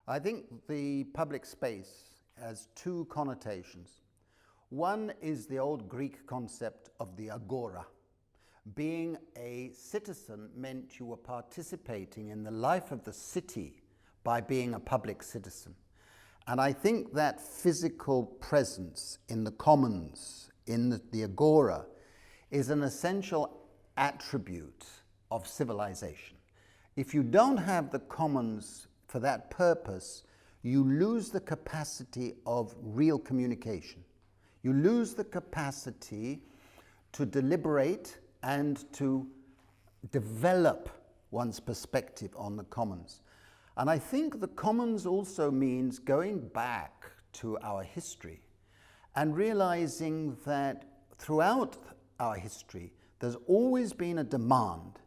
I think the public space has two connotations. One is the old Greek concept of the agora. Being a citizen meant you were participating in the life of the city by being a public citizen. And I think that physical presence in the commons, in the agora, is an essential attribute of civilization. If you don't have the commons for that purpose, you lose the capacity of real communication. You lose the capacity to deliberate and to develop one's perspective on the commons. And I think the commons also means going back to our history and realizing that throughout our history, there's always been a demand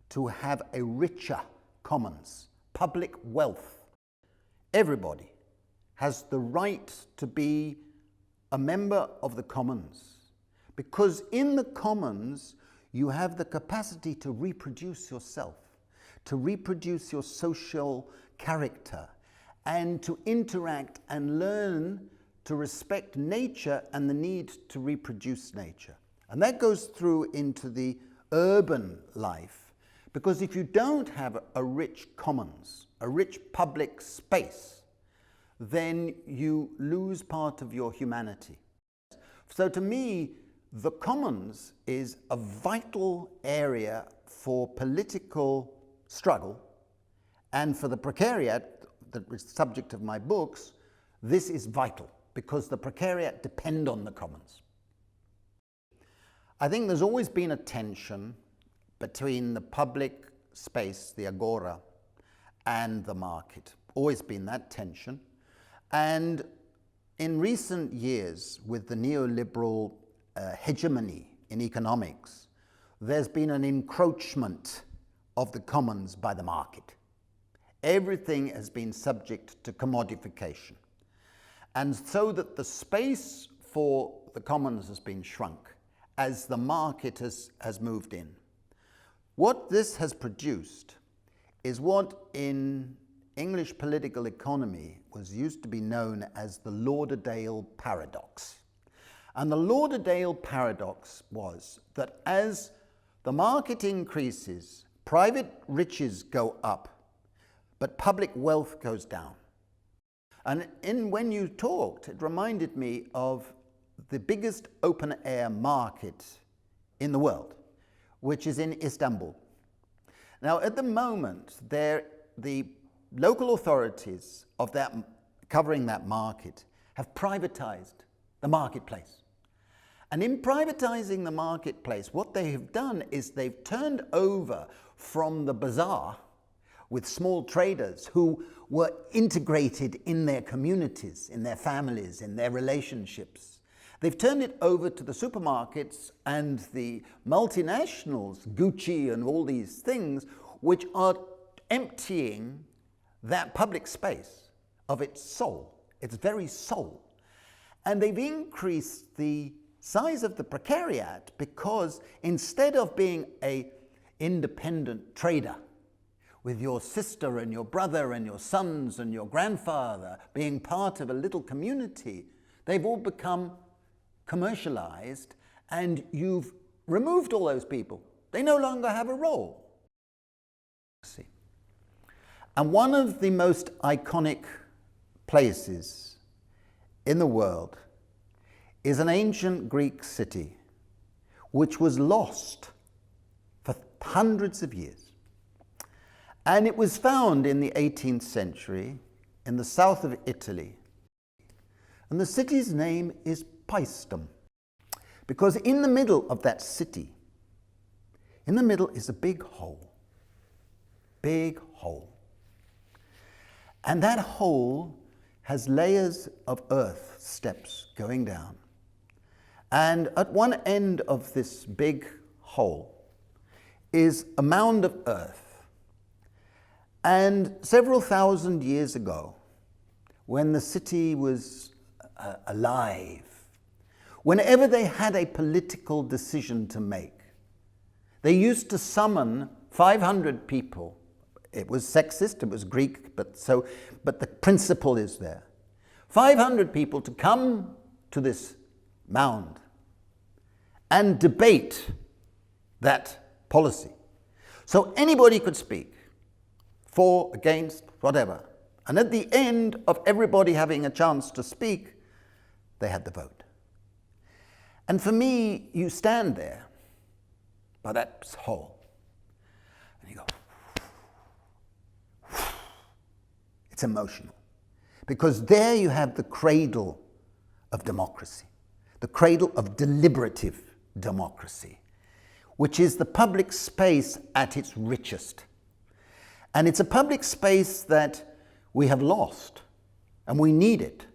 to have a richer commons, public wealth. Everybody has the right to be a member of the commons, because in the commons you have the capacity to reproduce yourself, to reproduce your social character, and to interact and learn to respect nature and the need to reproduce nature. And that goes through into the urban life, because if you don't have a rich commons, a rich public space, then you lose part of your humanity. So to me, the commons is a vital area for political struggle, and for the precariat, the subject of my books, this is vital, because the precariat depend on the commons. I think there's always been a tension between the public space, the agora, and the market. Always been that tension. And in recent years, with the neoliberal hegemony in economics, there's been an encroachment of the commons by the market. Everything has been subject to commodification. And so that the space for the commons has been shrunk as the market has moved in. What this has produced is what in English political economy was used to be known as the Lauderdale paradox. And the Lauderdale paradox was that as the market increases, private riches go up, but public wealth goes down. And when you talked, it reminded me of the biggest open-air market in the world, which is in Istanbul. Now, at the moment, the local authorities of covering that market have privatized the marketplace. And in privatizing the marketplace, what they have done is they've turned over from the bazaar with small traders who were integrated in their communities, in their families, in their relationships. They've turned it over to the supermarkets and the multinationals, Gucci and all these things, which are emptying that public space of its soul, its very soul. And they've increased the size of the precariat because instead of being an independent trader with your sister and your brother and your sons and your grandfather being part of a little community, they've all become commercialized, and you've removed all those people. They no longer have a role. And one of the most iconic places in the world is an ancient Greek city which was lost for hundreds of years. And it was found in the 18th century in the south of Italy. And the city's name is Paestum, because in the middle of that city, in the middle is a big hole. Big hole. And that hole has layers of earth steps going down. And at one end of this big hole is a mound of earth. And several thousand years ago, when the city was alive, whenever they had a political decision to make, they used to summon 500 people It was sexist, it was Greek, but the principle is there. 500 people to come to this mound and debate that policy. So anybody could speak, for, against, whatever. And at the end of everybody having a chance to speak, they had the vote. And for me, you stand there by that hole, and you go, it's emotional. Because there you have the cradle of democracy, the cradle of deliberative democracy, which is the public space at its richest. And it's a public space that we have lost, and we need it.